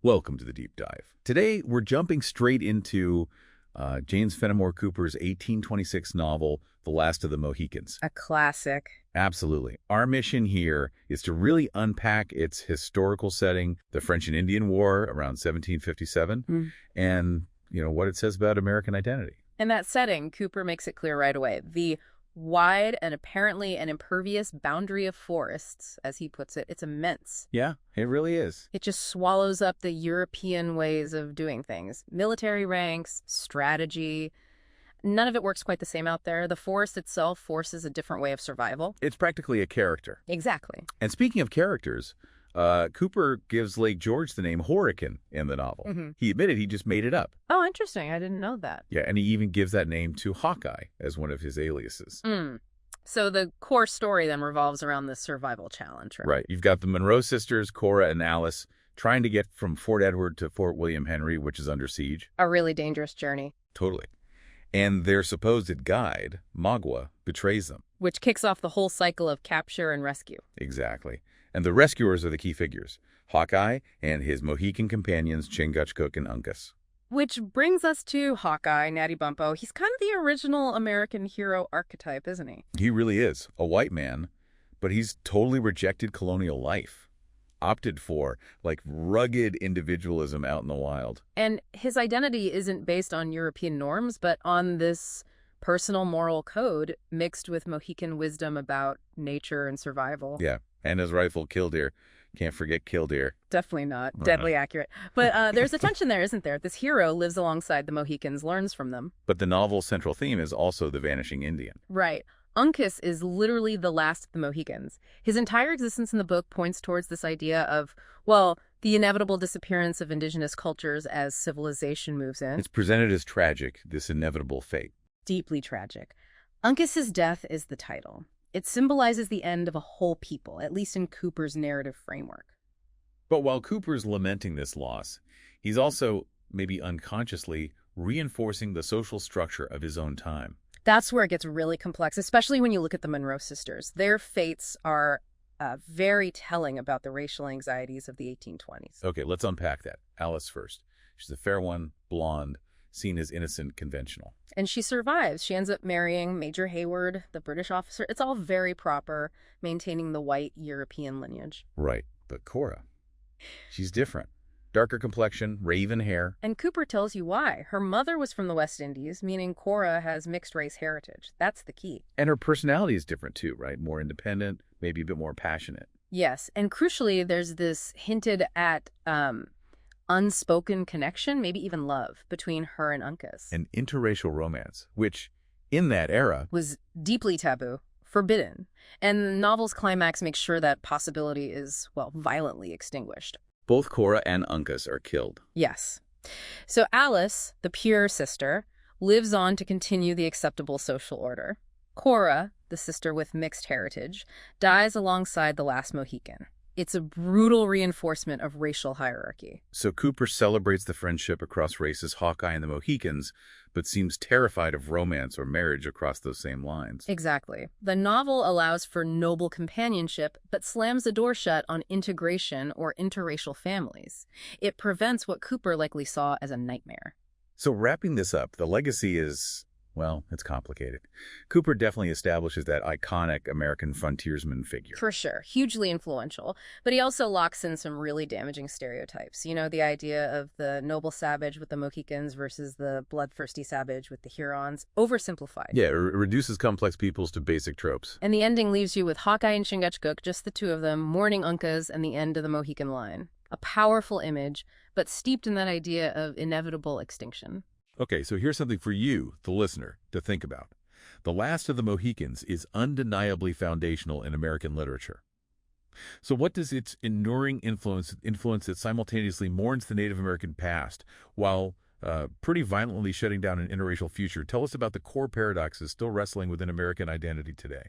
Welcome to the Deep Dive. Today, we're jumping straight into James Fenimore Cooper's 1826 novel, The Last of the Mohicans. A classic. Absolutely. Our mission here is to really unpack its historical setting, the French and Indian War around 1757, and, what it says about American identity. In that setting, Cooper makes it clear right away. The wide and apparently an impervious boundary of forests, as he puts it, it's immense. Yeah, it really is. It just swallows up the European ways of doing things. Military ranks, strategy. None of it works quite the same out there. The forest itself forces a different way of survival. It's practically a character. Exactly. And speaking of characters, Cooper gives Lake George the name Horican in the novel. He admitted he just made it up. Oh, interesting. I didn't know that. Yeah, and he even gives that name to Hawkeye as one of his aliases. So the core story then revolves around this survival challenge, right? Right. You've got the Munro sisters, Cora and Alice, trying to get from Fort Edward to Fort William Henry, which is under siege. A really dangerous journey. Totally. And their supposed guide, Magua, betrays them. Which kicks off the whole cycle of capture and rescue. Exactly. And the rescuers are the key figures, Hawkeye and his Mohican companions, Chingachgook and Uncas. Which brings us to Hawkeye, Natty Bumppo. He's kind of the original American hero archetype, isn't he? He really is. A white man, but he's totally rejected colonial life. Opted for, rugged individualism out in the wild. And his identity isn't based on European norms, but on this personal moral code mixed with Mohican wisdom about nature and survival. Yeah, and his rifle, killdeer. Can't forget killdeer. Definitely not. Deadly accurate. But there's a tension there, isn't there? This hero lives alongside the Mohicans, learns from them. But the novel's central theme is also the vanishing Indian. Right. Uncas is literally the last of the Mohicans. His entire existence in the book points towards this idea of, the inevitable disappearance of indigenous cultures as civilization moves in. It's presented as tragic, this inevitable fate. Deeply tragic. Uncas's death is the title. It symbolizes the end of a whole people, at least in Cooper's narrative framework. But while Cooper's lamenting this loss, he's also, maybe unconsciously, reinforcing the social structure of his own time. That's where it gets really complex, especially when you look at the Munro sisters. Their fates are very telling about the racial anxieties of the 1820s. Okay, let's unpack that. Alice first. She's a fair one, blonde, seen as innocent, conventional. And she survives. She ends up marrying Major Heyward, the British officer. It's all very proper, maintaining the white European lineage. Right. But Cora, she's different. Darker complexion, raven hair. And Cooper tells you why. Her mother was from the West Indies, meaning Cora has mixed-race heritage. That's the key. And her personality is different too, right? More independent, maybe a bit more passionate. Yes, and crucially, there's this hinted at unspoken connection, maybe even love, between her and Uncas. An interracial romance, which, in that era, was deeply taboo, forbidden. And the novel's climax makes sure that possibility is, violently extinguished. Both Cora and Uncas are killed. Yes. So Alice, the pure sister, lives on to continue the acceptable social order. Cora, the sister with mixed heritage, dies alongside the last Mohican. It's a brutal reinforcement of racial hierarchy. So Cooper celebrates the friendship across races, Hawkeye and the Mohicans, but seems terrified of romance or marriage across those same lines. Exactly. The novel allows for noble companionship, but slams the door shut on integration or interracial families. It prevents what Cooper likely saw as a nightmare. So wrapping this up, the legacy is, it's complicated. Cooper definitely establishes that iconic American frontiersman figure. For sure. Hugely influential. But he also locks in some really damaging stereotypes. The idea of the noble savage with the Mohicans versus the bloodthirsty savage with the Hurons. Oversimplified. Yeah, it reduces complex peoples to basic tropes. And the ending leaves you with Hawkeye and Chingachgook, just the two of them, mourning Uncas and the end of the Mohican line. A powerful image, but steeped in that idea of inevitable extinction. Okay, so here's something for you, the listener, to think about. The Last of the Mohicans is undeniably foundational in American literature. So what does its enduring influence that simultaneously mourns the Native American past while pretty violently shutting down an interracial future? Tell us about the core paradoxes still wrestling within American identity today.